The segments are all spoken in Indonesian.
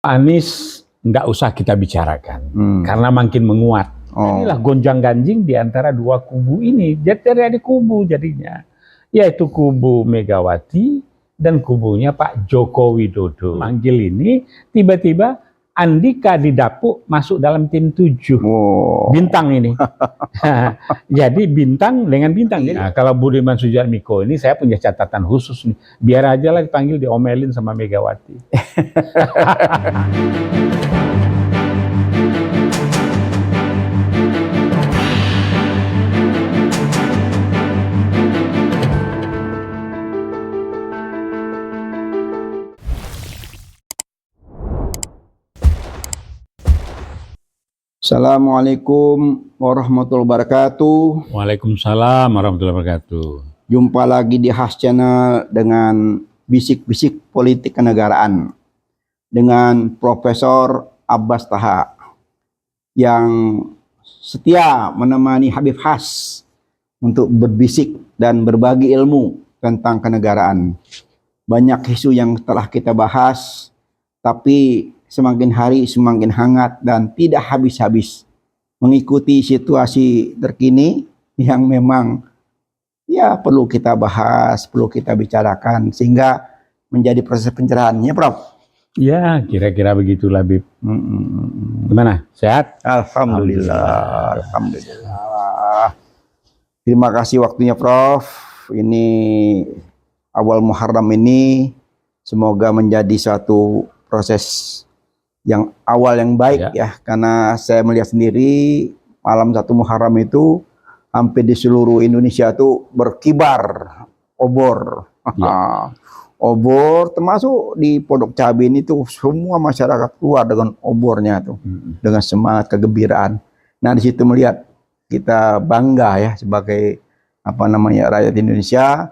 Anies nggak usah kita bicarakan karena makin menguat. Inilah gonjang-ganjing di antara dua kubu ini. Jadi terjadi kubu jadinya, yaitu kubu Megawati dan kubunya Pak Joko Widodo. Manggil ini tiba-tiba Andika didapuk masuk dalam tim 7. Bintang ini. Jadi bintang dengan bintang. Nah, kalau Budiman Sujatmiko ini saya punya catatan khusus nih. Biar aja lah dipanggil diomelin sama Megawati. Assalamualaikum warahmatullahi wabarakatuh. Waalaikumsalam warahmatullahi wabarakatuh. Jumpa lagi di Has Channel dengan bisik-bisik politik kenegaraan dengan Profesor Abbas Taha yang setia menemani Habib Has untuk berbisik dan berbagi ilmu tentang kenegaraan. Banyak isu yang telah kita bahas, tapi semakin hari semakin hangat dan tidak habis-habis mengikuti situasi terkini yang memang ya perlu kita bahas, perlu kita bicarakan sehingga menjadi proses pencerahannya, Prof. Ya, kira-kira begitulah, Bib. Gimana? Sehat? Alhamdulillah. Alhamdulillah. Terima kasih waktunya, Prof. Ini awal Muharram ini semoga menjadi suatu proses yang awal yang baik ya, karena saya melihat sendiri malam 1 Muharram itu hampir di seluruh Indonesia tuh berkibar obor. Obor termasuk di Pondok Cabe ini tuh semua masyarakat keluar dengan obornya tuh, dengan semangat kegembiraan. Nah, di situ melihat kita bangga ya sebagai rakyat Indonesia,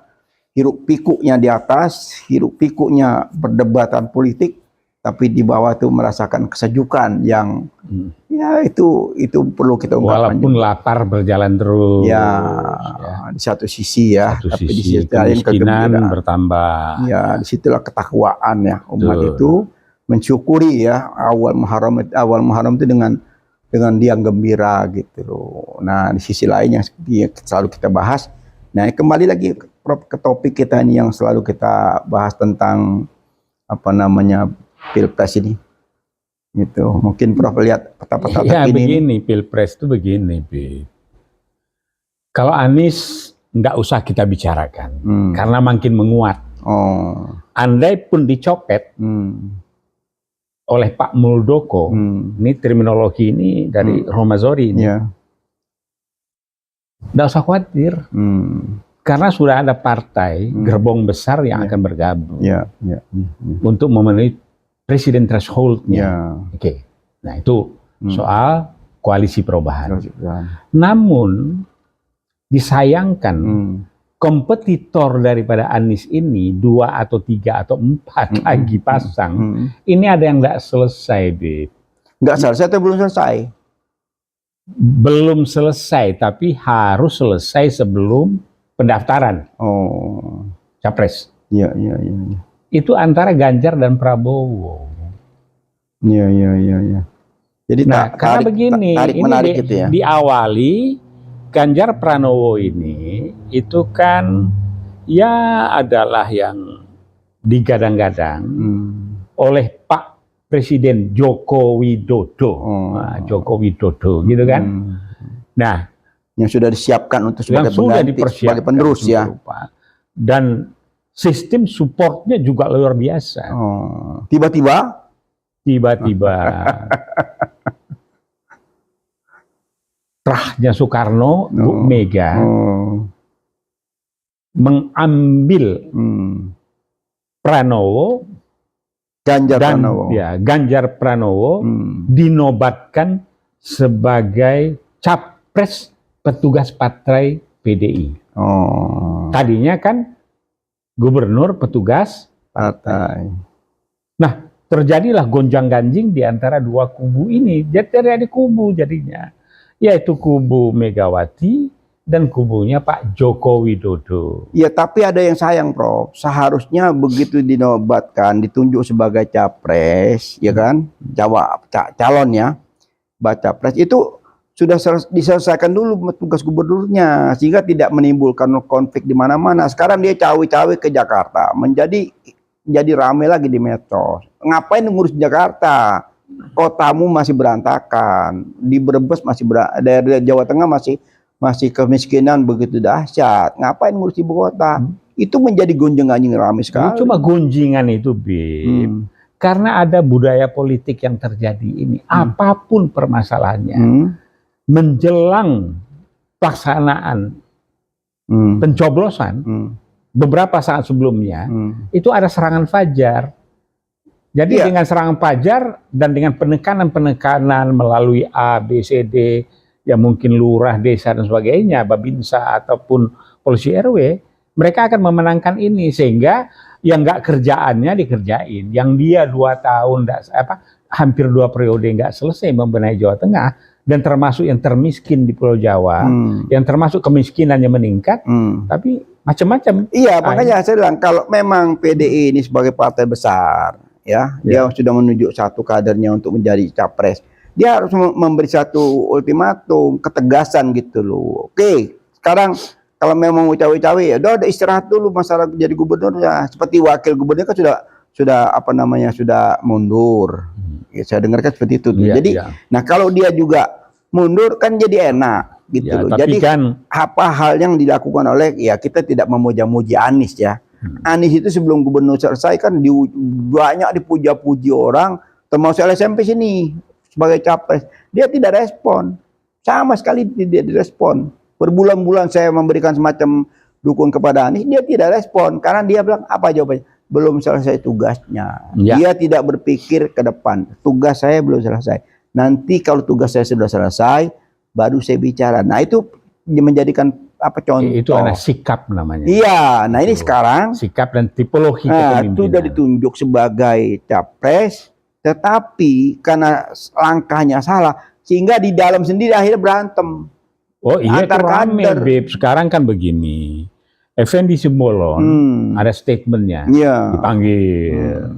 hiruk pikuknya di atas, hiruk pikuknya perdebatan politik, tapi di bawah itu merasakan kesejukan yang ya itu perlu kita ungkapkan. Walaupun juga lapar berjalan terus. Ya, di satu sisi ya, satu tapi sisi, di sisi lain kegembiraan bertambah. Ya, disitulah ketakwaan ya umat itu mensyukuri ya awal Muharram itu dengan dia gembira gitu loh. Nah, di sisi lain yang selalu kita bahas. Nah, kembali lagi ke topik kita ini yang selalu kita bahas tentang Pilpres ini, gitu. Mungkin Prof lihat peta-peta ya, terkini. Begini, Pilpres itu begini, Bib. Kalau Anies nggak usah kita bicarakan, karena makin menguat. Andai pun dicopet oleh Pak Muldoko, ini terminologi ini dari Romazori ini, nggak usah khawatir, karena sudah ada partai gerbong besar yang akan bergabung untuk memenuhi presiden threshold-nya. Oke. Nah, itu soal koalisi perubahan. Namun disayangkan kompetitor daripada Anies ini 2 atau 3 atau 4 lagi pasang. Ini ada yang nggak selesai, Bib. Nggak selesai atau belum selesai? Belum selesai, tapi harus selesai sebelum pendaftaran. Capres. Iya. Itu antara Ganjar dan Prabowo. Iya. Jadi karena begini, ini gitu ya. Diawali Ganjar Pranowo ini itu kan ya adalah yang digadang-gadang oleh Pak Presiden Joko Widodo. Joko Widodo gitu kan. Nah, yang sudah disiapkan untuk sebagai pengganti, sebagai penerus ya. Dan sistem supportnya juga luar biasa. Tiba-tiba terahnya Soekarno, Bu Mega mengambil Ganjar Pranowo dinobatkan sebagai capres petugas partai PDI. Tadinya kan gubernur petugas partai. Nah, terjadilah gonjang-ganjing di antara dua kubu ini. Jadi terjadi kubu jadinya, yaitu kubu Megawati dan kubunya Pak Joko Widodo. Ya, tapi ada yang sayang, Prof. Seharusnya begitu dinobatkan, ditunjuk sebagai capres, ya kan, calon ya, baca pres itu sudah diselesaikan dulu tugas gubernurnya, sehingga tidak menimbulkan konflik di mana-mana. Sekarang dia cawe-cawe ke Jakarta, jadi rame lagi di medsos. Ngapain ngurus Jakarta? Kotamu masih berantakan, di Brebes masih daerah Jawa Tengah masih kemiskinan begitu dahsyat. Ngapain ngurus ibu kota? Itu menjadi gonjang-ganjing ramai sekali. Cuma gonjingan itu, Bib. Karena ada budaya politik yang terjadi ini. Apapun permasalahannya, menjelang pelaksanaan pencoblosan, beberapa saat sebelumnya, itu ada serangan fajar. Jadi dengan serangan fajar dan dengan penekanan melalui A, B, C, D, ya mungkin lurah, desa dan sebagainya, Babinsa ataupun polisi RW, mereka akan memenangkan ini, sehingga yang nggak kerjaannya dikerjain, yang dia 2 tahun hampir 2 periode nggak selesai membenahi Jawa Tengah, dan termasuk yang termiskin di Pulau Jawa, yang termasuk kemiskinannya meningkat, tapi macam-macam. Iya, makanya saya bilang kalau memang PDI ini sebagai partai besar, ya, dia sudah menunjuk satu kadernya untuk menjadi capres. Dia harus memberi satu ultimatum, ketegasan gitu loh. Oke, sekarang kalau memang mau cawe-cawe, ya udah istirahat dulu masalah jadi gubernur ya. Seperti wakil gubernur kan sudah mundur. Ya, saya dengarkan seperti itu. Jadi, nah kalau dia juga mundur kan jadi enak gitu loh. Jadi kan apa hal yang dilakukan oleh, ya kita tidak memuja-muji Anies ya. Anies itu sebelum gubernur selesai kan banyak dipuja-puji orang, termasuk LSMP sini. Sebagai capres, dia tidak respon, sama sekali tidak direspon. Berbulan-bulan saya memberikan semacam dukung kepada Anies, dia tidak respon karena dia bilang apa jawabannya? Belum selesai tugasnya. Dia tidak berpikir ke depan. Tugas saya belum selesai. Nanti kalau tugas saya sudah selesai, baru saya bicara. Nah itu menjadikan apa contoh? Itu ada sikap namanya. Iya. Nah ini sekarang sikap dan tipologi kepemimpinan. Sudah ditunjuk sebagai capres. Tetapi karena langkahnya salah, sehingga di dalam sendiri akhirnya berantem. Oh iya, itu rame, Beb. Sekarang kan begini, Effendi Simbolon ada statementnya, dipanggil.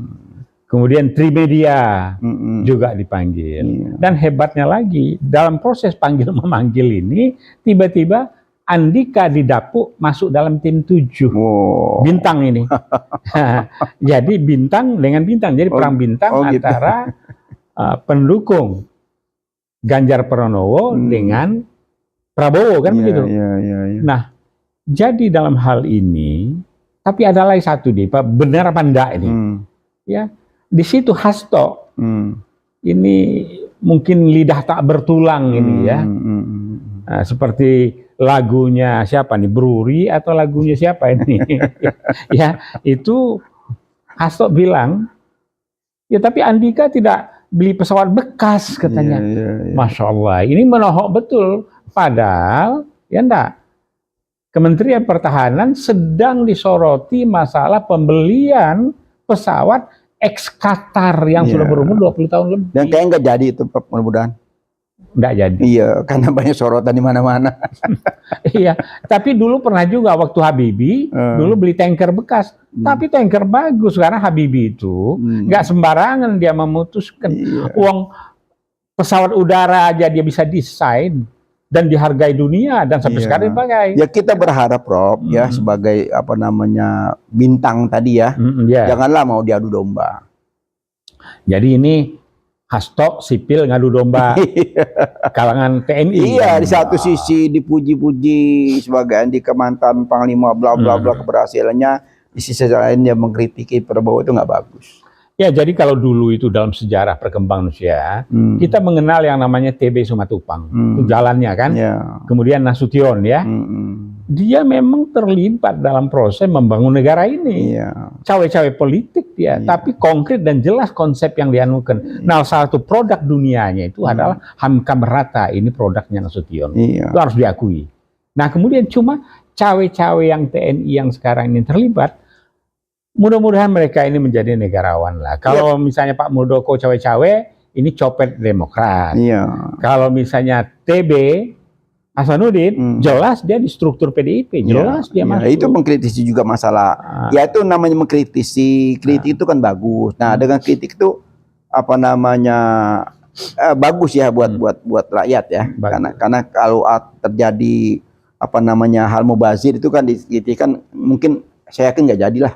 Kemudian Trimedia juga dipanggil. Dan hebatnya lagi, dalam proses panggil memanggil ini, tiba-tiba Andika didapuk masuk dalam tim 7. Bintang ini. Jadi bintang dengan bintang. Jadi perang bintang antara pendukung Ganjar Pranowo dengan Prabowo kan begitu. Nah, jadi dalam hal ini, tapi ada lagi satu nih, Pak, benar apa enggak ini? Ya, di situ Hasto. Ini mungkin lidah tak bertulang ini ya. Nah, seperti lagunya siapa nih, Bruri atau lagunya siapa ini? Ya, itu Hasto bilang, ya tapi Andika tidak beli pesawat bekas katanya. Masya Allah, ini menohok betul. Padahal, ya enggak, Kementerian Pertahanan sedang disoroti masalah pembelian pesawat ex-Qatar yang sudah berumur 20 tahun lebih. Dan kayaknya nggak jadi itu, mudah-mudahan. Nggak jadi. Iya, karena banyak sorotan di mana-mana. Iya, tapi dulu pernah juga waktu Habibie, dulu beli tanker bekas. Tapi tanker bagus, karena Habibie itu nggak sembarangan dia memutuskan. Uang pesawat udara aja dia bisa desain dan dihargai dunia dan sampai sekarang dipakai. Ya kita berharap, Prof, ya sebagai apa namanya bintang tadi ya, janganlah mau diadu domba. Jadi ini Hasto sipil ngadu domba kalangan TNI. Iya, di satu sisi dipuji-puji sebagai Andika mantan panglima bla bla bla keberhasilannya, di sisi lain dia mengkritiki Prabowo, itu nggak bagus. Ya, jadi kalau dulu itu dalam sejarah perkembangan Indonesia, kita mengenal yang namanya TB Simatupang, itu jalannya kan. Kemudian Nasution ya, dia memang terlibat dalam proses membangun negara ini. Cawe-cawe politik dia, tapi konkret dan jelas konsep yang dianukan. Nah, salah satu produk dunianya itu adalah Hamka Merata, ini produknya Nasution. Itu harus diakui. Nah, kemudian cuma cawe-cawe yang TNI yang sekarang ini terlibat, mudah-mudahan mereka ini menjadi negarawan lah. Kalau misalnya Pak Muldoko cawe-cawe, ini copet Demokrat. Kalau misalnya TB Hasanuddin, jelas dia di struktur PDIP, jelas dia masuk. Itu mengkritisi juga masalah. Ya itu namanya mengkritisi. Kritik itu kan bagus. Nah, dengan kritik itu apa namanya bagus ya buat rakyat ya. Karena kalau terjadi apa namanya hal mubazir itu kan dikritikan, mungkin saya yakin nggak jadilah.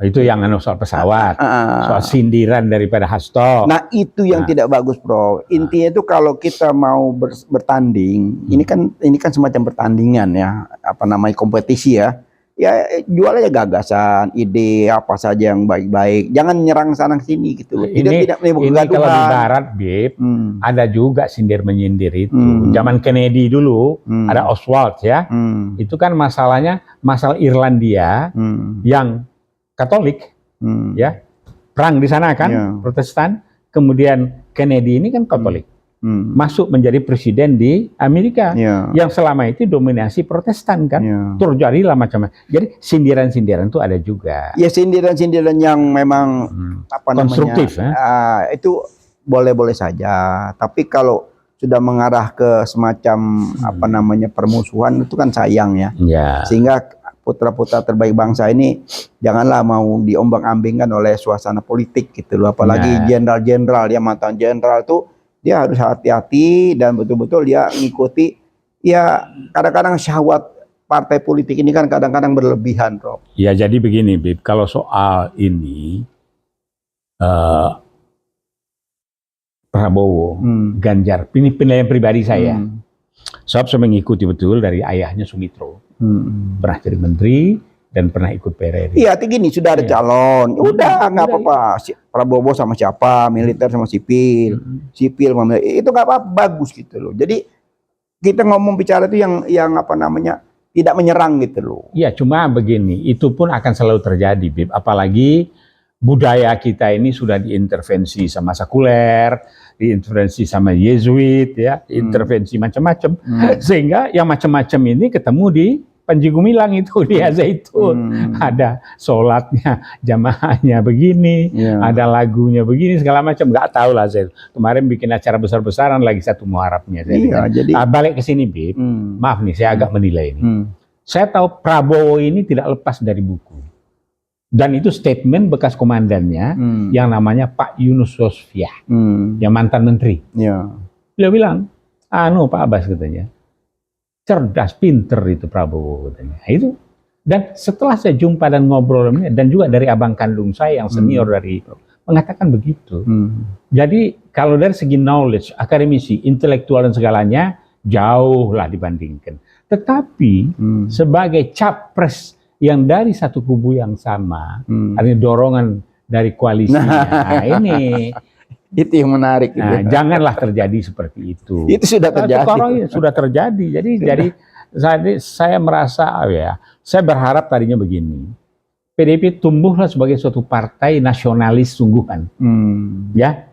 Itu yang soal pesawat, soal sindiran daripada Hasto. Nah itu yang tidak bagus, Bro. Intinya itu kalau kita mau bertanding, ini kan semacam pertandingan ya, apa namanya kompetisi ya. Ya jual aja gagasan, ide apa saja yang baik-baik. Jangan nyerang sana sini gitu. Ini kalau di Barat, Bib, ada juga sindir menyindir itu. Zaman Kennedy dulu ada Oswald ya. Itu kan masalahnya masalah Irlandia yang Katolik, ya, perang di sana kan, Protestan. Kemudian Kennedy ini kan Katolik, masuk menjadi presiden di Amerika, yang selama itu dominasi Protestan kan, terjadilah macam-macam. Jadi sindiran-sindiran itu ada juga. Ya sindiran-sindiran yang memang apa konstruktif, namanya, itu boleh-boleh saja. Tapi kalau sudah mengarah ke semacam apa namanya permusuhan itu kan sayang ya. Sehingga putra-putra terbaik bangsa ini janganlah mau diombang-ambingkan oleh suasana politik gitu loh. Apalagi jenderal-jenderal, dia mantan jenderal tuh dia harus hati-hati dan betul-betul dia ngikuti. Ya kadang-kadang syahwat partai politik ini kan kadang-kadang berlebihan, Rob. Ya jadi begini, Bib, kalau soal ini Prabowo, Ganjar, ini penilaian pribadi saya. Sebab saya mengikuti betul dari ayahnya Sumitro. Pernah jadi menteri dan pernah ikut PRRI. Iya, gini sudah ada calon, udah nggak apa-apa. Prabowo sama siapa, militer sama sipil, sipil itu nggak apa-apa, bagus gitu loh. Jadi kita ngomong bicara itu yang apa namanya tidak menyerang gitu loh. Iya, cuma begini, itu pun akan selalu terjadi, Bib. Apalagi budaya kita ini sudah diintervensi sama sekuler, diintervensi sama Yesuit, ya, intervensi macam-macam, sehingga yang macam-macam ini ketemu di Panji Gumilang itu di Zaitun. Ada sholatnya, jamaahnya begini, ada lagunya begini, segala macam. Nggak tahu lah Zaitun. Kemarin bikin acara besar-besaran lagi satu Muharramnya. Jadi balik ke sini, Bib. Maaf nih, saya agak menilai ini. Saya tahu Prabowo ini tidak lepas dari buku. Dan itu statement bekas komandannya yang namanya Pak Yunus Sosfiah, yang mantan menteri. Beliau bilang, Pak Abbas katanya, cerdas, pinter itu Prabowo katanya. Itu. Dan setelah saya jumpa dan ngobrol dan juga dari abang kandung saya yang senior dari itu mengatakan begitu. Jadi kalau dari segi knowledge, akademisi, intelektual dan segalanya jauh lah dibandingkan. Tetapi sebagai capres yang dari satu kubu yang sama, artinya dorongan dari koalisinya. Nah, ini itu yang menarik. Nah, janganlah terjadi seperti itu. Itu sudah terjadi. Sudah terjadi. Jadi saya merasa saya berharap tadinya begini. PDIP tumbuhlah sebagai suatu partai nasionalis sungguhan. Ya.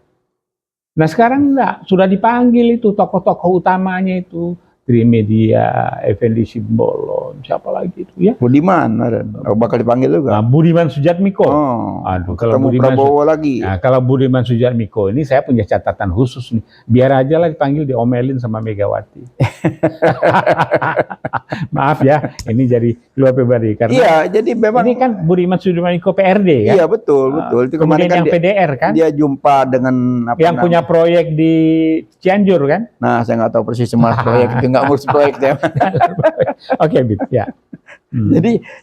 Nah, sekarang enggak, sudah dipanggil itu tokoh-tokoh utamanya itu. Trimedia, Effendi Simbolon, siapa lagi itu ya? Budiman, bakal dipanggil juga. Nah, Budiman Sujatmiko. Aduh, kalau Budiman Prabowo lagi. Nah, kalau Budiman Sujatmiko ini saya punya catatan khusus nih. Biar aja lah dipanggil diomelin sama Megawati. Maaf ya, ini jadi luar pribadi karena. Iya, jadi memang ini kan Budiman Sujatmiko PRD kan. Iya betul. Itu kemudian kan yang PDR kan. Dia jumpa dengan yang punya proyek di Cianjur kan. Nah, saya nggak tahu persis semua proyek itu. Nggak ngurus proyeknya. Oke, ya.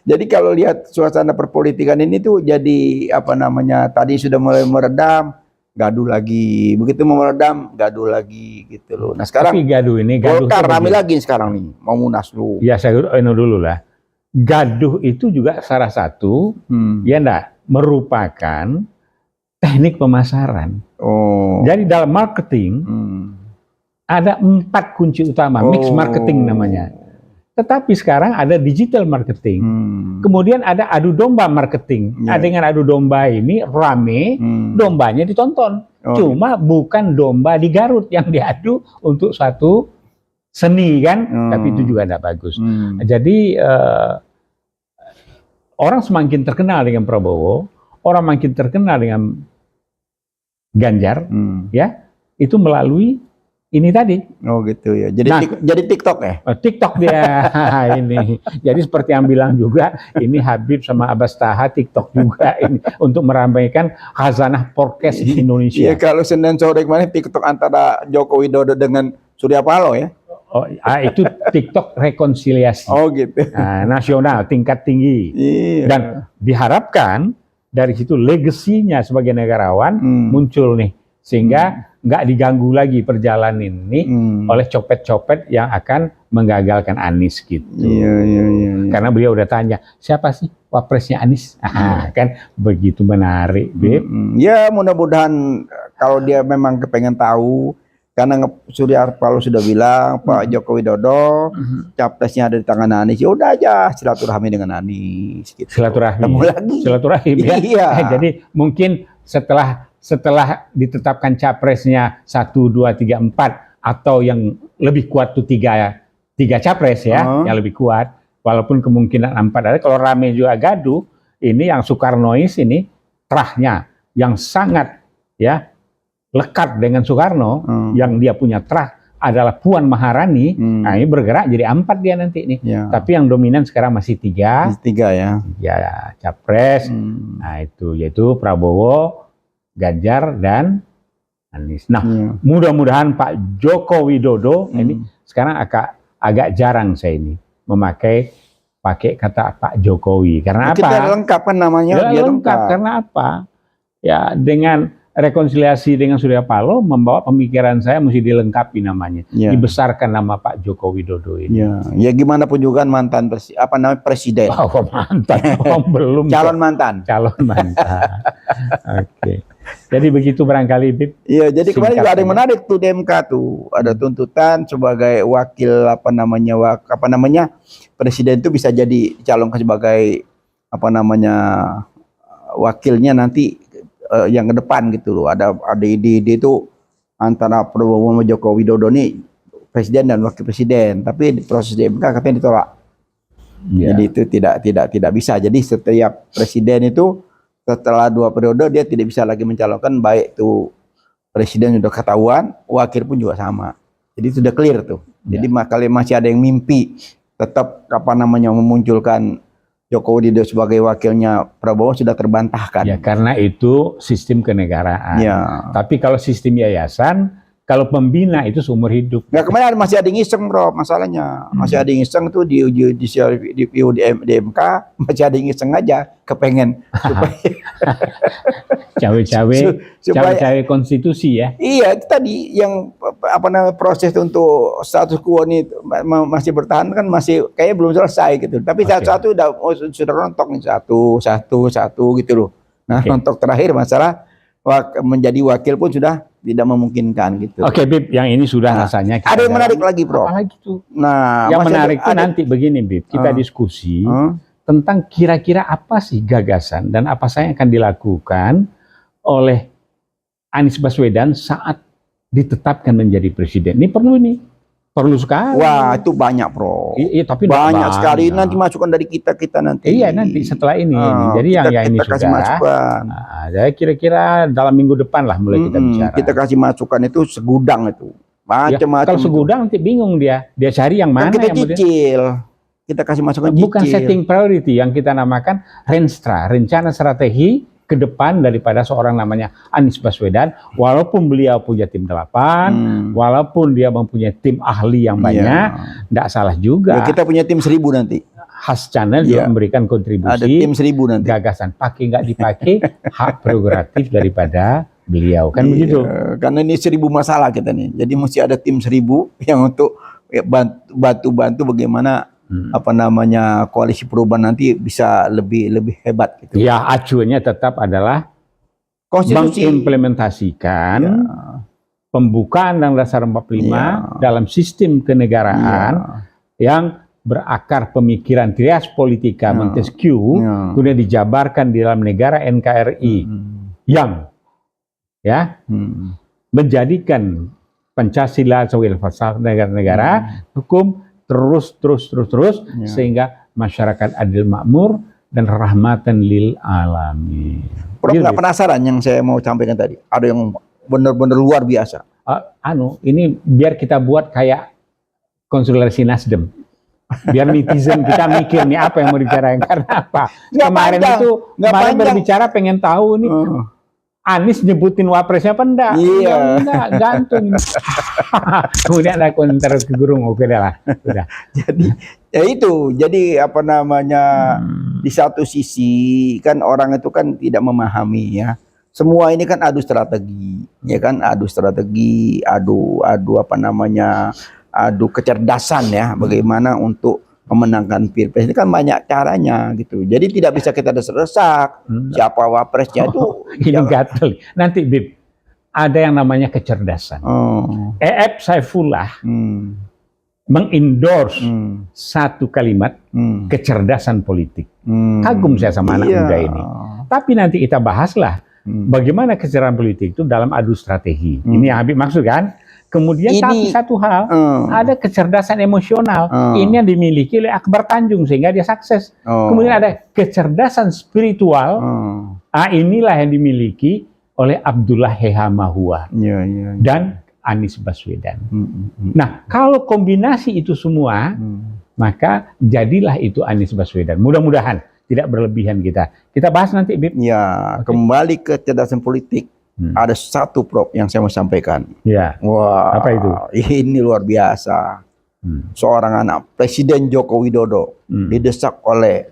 Jadi kalau lihat suasana perpolitikan ini tuh jadi apa namanya tadi sudah mulai meredam, gaduh lagi. Begitu mau meredam, gaduh lagi gitu loh. Nah sekarang gaduh Golkar rame lagi sekarang nih, mau Munaslup. Ya saya dulu lah. Gaduh itu juga salah satu ya enggak merupakan teknik pemasaran. Jadi dalam marketing ada 4 kunci utama, mix marketing namanya. Tetapi sekarang ada digital marketing. Kemudian ada adu domba marketing. Dengan adu domba ini rame, dombanya ditonton. Cuma bukan domba di Garut yang diadu untuk suatu seni kan, tapi itu juga tidak bagus. Jadi orang semakin terkenal dengan Prabowo, orang makin terkenal dengan Ganjar, ya itu melalui ini tadi. Oh gitu ya. Jadi Nah, jadi TikTok ya? TikTok dia ini. Jadi seperti yang bilang juga, ini Habib sama Abbas Taha TikTok juga ini untuk meramaikan khazanah podcast di Indonesia. Iya, kalau Senin sore kemarin TikTok antara Joko Widodo dengan Surya Paloh ya. Oh, itu TikTok rekonsiliasi. Oh gitu. Nah, nasional tingkat tinggi. Iya. Dan diharapkan dari situ legasinya sebagai negarawan muncul nih, sehingga nggak diganggu lagi perjalanan ini oleh copet-copet yang akan menggagalkan Anies gitu. Iya. Karena beliau udah tanya, siapa sih wapresnya Anies? Kan begitu menarik, Beb. Ya mudah-mudahan kalau dia memang kepengen tahu, karena Surya Paloh sudah bilang Pak Joko Widodo capresnya ada di tangan Anies, ya udah aja silaturahmi dengan Anies. Gitu. Silaturahmi. Silaturahim ya. Iya. Jadi mungkin setelah ditetapkan capresnya 1, 2, 3, 4 atau yang lebih kuat tuh tiga capres ya, yang lebih kuat, walaupun kemungkinan 4 ada, kalau rame juga gaduh, ini yang Soekarnois ini terahnya yang sangat ya lekat dengan Soekarno, yang dia punya terah adalah Puan Maharani. Nah ini bergerak jadi 4 dia nanti nih. Tapi yang dominan sekarang masih 3 ya. Ya capres. Nah itu yaitu Prabowo, Ganjar dan Anies. Nah, mudah-mudahan Pak Joko Widodo ini sekarang agak jarang saya ini pakai kata Pak Jokowi. Karena apa? Kita lengkap kan namanya. Dia lengkap. Karena apa? Ya dengan rekonsiliasi dengan Surya Paloh membawa pemikiran saya mesti dilengkapi namanya. Dibesarkan nama Pak Joko Widodo ini. Ya gimana pun juga mantan presiden. Oh, mantan. Belum. Calon mantan. Oke. Jadi begitu barangkali, Bib. Iya, jadi kemarin juga ada yang menarik tuh di MK tuh. Ada tuntutan sebagai wakil presiden itu bisa jadi calonkan sebagai wakilnya nanti yang ke depan gitu loh. Ada ide itu antara Prabowo sama Joko Widodo nih presiden dan wakil presiden, tapi di proses di MK katanya ditolak. Jadi itu tidak bisa. Jadi setiap presiden itu setelah 2 periode dia tidak bisa lagi mencalonkan, baik itu presiden sudah ketahuan, wakil pun juga sama. Jadi sudah clear tuh. Jadi kalau masih ada yang mimpi tetap memunculkan Joko Widodo sebagai wakilnya Prabowo sudah terbantahkan. Ya karena itu sistem kenegaraan. Tapi kalau sistem yayasan, kalau pembina itu seumur hidup. Nah kemarin masih ada yang iseng bro, masalahnya. Masih ada yang iseng tuh di MK, masih ada yang iseng aja, kepengen. Cawe-cawe konstitusi ya. Iya, itu tadi yang proses untuk status quo ini masih bertahan kan, masih kayaknya belum selesai gitu. Tapi satu-satu sudah rontok nih, satu gitu loh. Nah rontok terakhir masalah menjadi wakil pun sudah tidak memungkinkan gitu. Oke, Bib, yang ini sudah rasanya. Ada yang menarik lagi, Bro. Apa lagi tuh? Nah, yang menarik itu nanti begini, Bib. Kita diskusi tentang kira-kira apa sih gagasan dan apa saja yang akan dilakukan oleh Anies Baswedan saat ditetapkan menjadi presiden. Ini perlu sekali. Wah, itu banyak, Bro. Tapi banyak sekali. Nanti masukan dari kita nanti. Iya, nanti setelah ini. Jadi yang ini kita kasih masukan. Nah, kira-kira dalam minggu depan lah mulai kita bicara. Kita kasih masukan itu segudang itu. Macam-macam. Kalau segudang nanti bingung dia cari yang mana kita cicil. Kita kasih masukan cicil. Bukan setting priority yang kita namakan Renstra, rencana strategi ke depan daripada seorang namanya Anies Baswedan, walaupun beliau punya tim 8, walaupun dia mempunyai tim ahli yang banyak, tidak salah juga. Ya, kita punya tim 1000 nanti. Khas Channel juga memberikan kontribusi. Ada tim 1000 nanti. Gagasan pakai nggak dipakai, hak prerogatif daripada beliau, kan begitu. Karena ini 1000 masalah kita nih, jadi mesti ada tim 1000 yang untuk bantu bagaimana koalisi perubahan nanti bisa lebih hebat gitu. Ya, acuannya tetap adalah konstitusi, mengimplementasikan pembukaan dan dasar 45 dalam sistem kenegaraan yang berakar pemikiran trias politika Montesquieu, kemudian dijabarkan di dalam negara NKRI yang menjadikan Pancasila sebagai falsafah negara-negara, hukum terus sehingga masyarakat adil makmur dan rahmatan lil alamin. Prof nggak penasaran yang saya mau sampaikan tadi? Ada yang benar-benar luar biasa. ini biar kita buat kayak konsultasi Nasdem. Biar netizen kita mikir nih apa yang mau dibicarakan, karena apa? Kemarin berbicara pengen tahu nih Anies nyebutin wapresnya apa enggak? Iya. Enggak, gantung. Kemudian ada komentar ke Gurung, oke dah lah. Udah. Jadi ya itu, jadi apa namanya, di satu sisi kan orang itu kan tidak memahami ya. Semua ini kan adu strategi, ya kan, adu strategi, adu apa namanya, adu kecerdasan ya, bagaimana untuk memenangkan Pilpres. Ini kan banyak caranya gitu. Jadi tidak bisa kita desak-desak siapa wapresnya itu. Ini gatel. Nanti Bib, ada yang namanya kecerdasan. EF Saifullah mengendorse satu kalimat kecerdasan politik. Kagum saya sama anak muda ini. Tapi nanti kita bahaslah bagaimana kecerdasan politik itu dalam adu strategi. Ini yang Habib maksud kan? Kemudian tapi satu hal, ada kecerdasan emosional. Ini yang dimiliki oleh Akbar Tanjung sehingga dia sukses. Kemudian ada kecerdasan spiritual. Inilah yang dimiliki oleh Abdullah Hehamahua dan Anies Baswedan. Nah, kalau kombinasi itu semua, maka jadilah itu Anies Baswedan. Mudah-mudahan tidak berlebihan kita. Kita bahas nanti, Bib. Ya, kembali ke kecerdasan politik. Ada satu Prof yang saya mau sampaikan. Ya. Wah, apa itu? Ini luar biasa. Seorang anak Presiden Joko Widodo didesak oleh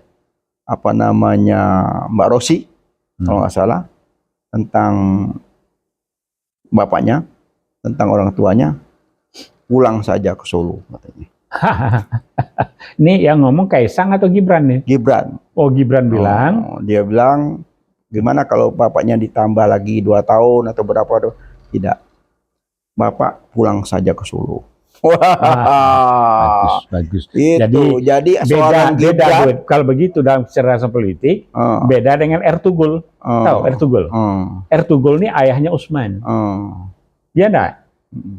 apa namanya Mbak Rosi, kalau nggak salah, tentang bapaknya, tentang orang tuanya, pulang saja ke Solo katanya. Ini yang ngomong Kaisang atau Gibran nih? Gibran. Oh, Gibran bilang. Dia bilang, gimana kalau bapaknya ditambah lagi 2 tahun atau berapa? Tidak. Bapak pulang saja ke Solo. Wah, bagus. Jadi seorang beda kalau begitu dalam kecerdasan politik, beda dengan Ertugul. Tahu Ertugul? Ertugul ini ayahnya Utsman. Dia enggak.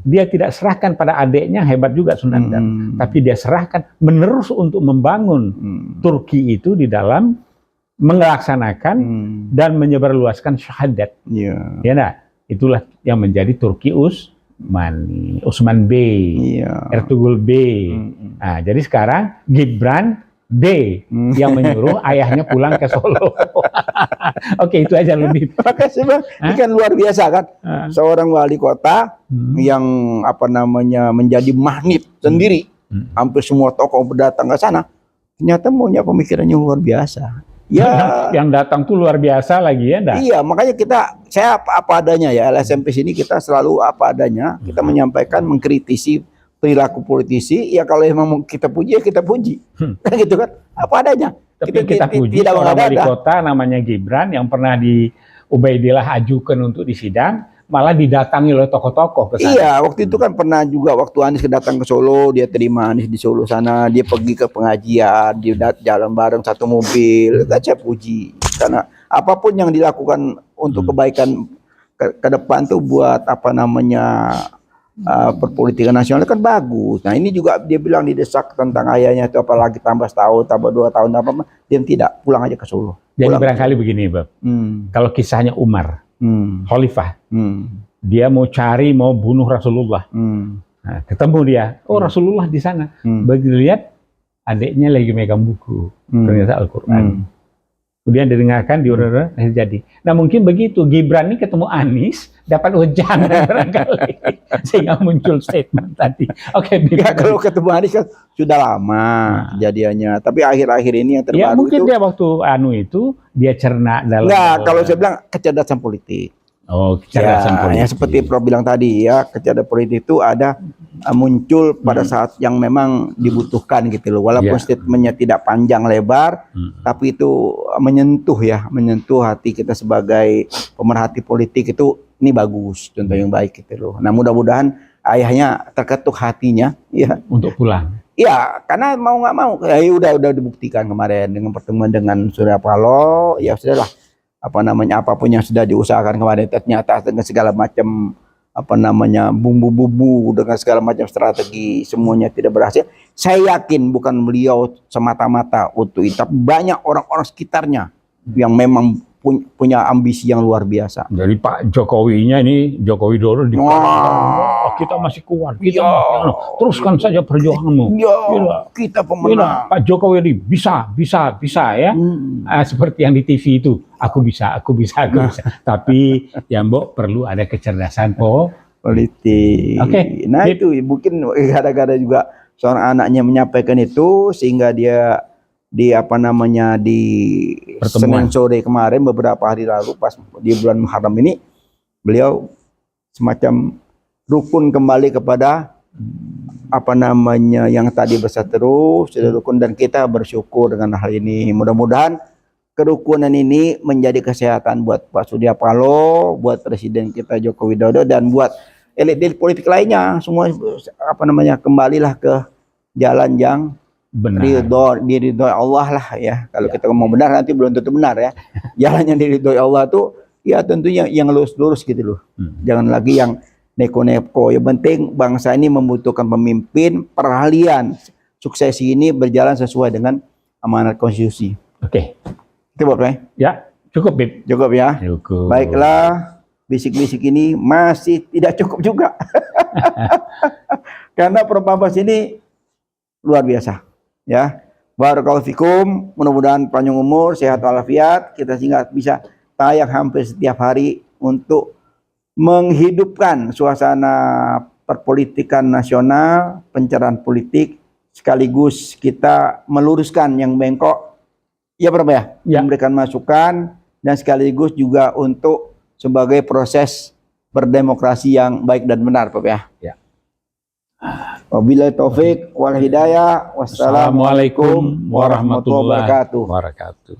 Dia tidak serahkan pada adiknya, hebat juga Sunan Dar. Tapi dia serahkan menerus untuk membangun Turki itu di dalam melaksanakan dan menyebarluaskan syahadat. Ya nah, itulah yang menjadi Turki Utsman B, Ertugrul B. Nah, jadi sekarang Gibran B yang menyuruh ayahnya pulang ke Solo. Oke, itu aja lebih. Makasih Bang. Ini kan luar biasa kan. Seorang wali kota yang apa namanya menjadi magnet sendiri. Hampir semua tokoh berdatang ke sana. Ternyata punya pemikirannya luar biasa. Ya, yang datang tuh luar biasa lagi ya, enggak? Iya, makanya saya apa adanya ya, LSMP sini kita selalu apa adanya, kita menyampaikan, mengkritisi perilaku politisi, ya kalau memang kita puji ya kita puji, kan gitu kan, apa adanya. Tapi kita puji seorang wali kota namanya Gibran yang pernah di Ubaidillah ajukan untuk disidang, malah didatangi oleh tokoh-tokoh ke sana. Iya, waktu itu kan pernah juga waktu Anies datang ke Solo, dia terima Anies di Solo sana, dia pergi ke pengajian, dia jalan bareng satu mobil, kan saya puji. Karena apapun yang dilakukan untuk kebaikan ke depan tuh buat apa namanya perpolitikan nasional kan bagus. Nah ini juga dia bilang didesak tentang ayahnya itu apalagi tambah setahun, tambah 2 tahun, apa dia tidak, pulang aja ke Solo. Jadi barangkali begini Bab, kalau kisahnya Umar, Khalifah, dia mau bunuh Rasulullah, nah, ketemu dia, Rasulullah di sana, begitu lihat adiknya lagi megang buku, ternyata Al-Quran. Kemudian didengarkan, diurut jadi. Nah mungkin begitu, Gibran ini ketemu Anies, dapat hujan barangkali, sehingga muncul statement tadi. Oke, ya, kalau ketemu Anies kan sudah lama kejadiannya, tapi akhir-akhir ini yang terbaru ya, mungkin itu, dia waktu dia cerna dalam. Nah, kalau saya bilang kecerdasan politik. Oh, kecerdasan politik. Ya, seperti Prof bilang tadi ya, kecerdasan politik itu ada muncul pada saat yang memang dibutuhkan gitu loh. Walaupun statementnya tidak panjang lebar, tapi itu menyentuh hati kita sebagai pemerhati politik itu ini bagus, contoh yang baik gitu loh. Nah, mudah-mudahan ayahnya terketuk hatinya ya untuk pulang. Ya, karena mau nggak mau, ya udah dibuktikan kemarin dengan pertemuan dengan Surya Paloh, ya sudahlah. Apa namanya, apapun yang sudah diusahakan kemarin ternyata dengan segala macam apa namanya bumbu-bumbu dengan segala macam strategi semuanya tidak berhasil. Saya yakin bukan beliau semata-mata untuk itu, tapi banyak orang-orang sekitarnya yang memang punya ambisi yang luar biasa. Jadi Pak Jokowinya ini, Joko Widodo di kita masih kuat, kita teruskan saja perjuanganmu. Kita pemenang. Pak Jokowi ini bisa ya. Seperti yang di TV itu, aku bisa. Tapi ya Mbok perlu ada kecerdasan politik. Nah itu mungkin gara-gara juga seorang anaknya menyampaikan itu sehingga dia di Senin sore kemarin beberapa hari lalu pas di bulan Muharram ini beliau semacam rukun kembali kepada yang tadi berseteru sudah rukun, dan kita bersyukur dengan hal ini. Mudah-mudahan kerukunan ini menjadi kesehatan buat Pak Surya Paloh, buat Presiden kita Joko Widodo, dan buat elit-elit politik lainnya semua kembalilah ke jalan yang diridhoi Allah lah ya. Kalau kita ngomong benar nanti belum tentu benar ya. Jalan yang diridhoi Allah tuh ya tentunya yang lurus-lurus gitu loh. Jangan lagi yang neko-neko. Yang penting bangsa ini membutuhkan pemimpin, peralihan suksesi ini berjalan sesuai dengan amanat konstitusi. Oke. Cukup ya? Cukup, Bib. Cukup ya. Cukup. Baiklah, bisik-bisik ini masih tidak cukup juga. Karena Propambas ini luar biasa. Ya, barakallahu fikum, mudah-mudahan panjang umur, sehat walafiat, kita sehingga bisa tayang hampir setiap hari untuk menghidupkan suasana perpolitikan nasional, pencerahan politik, sekaligus kita meluruskan yang bengkok, ya Prof ya, memberikan masukan, dan sekaligus juga untuk sebagai proses berdemokrasi yang baik dan benar Prof ya. Wabillahi taufik wal hidayah. Wassalamualaikum warahmatullahi wabarakatuh.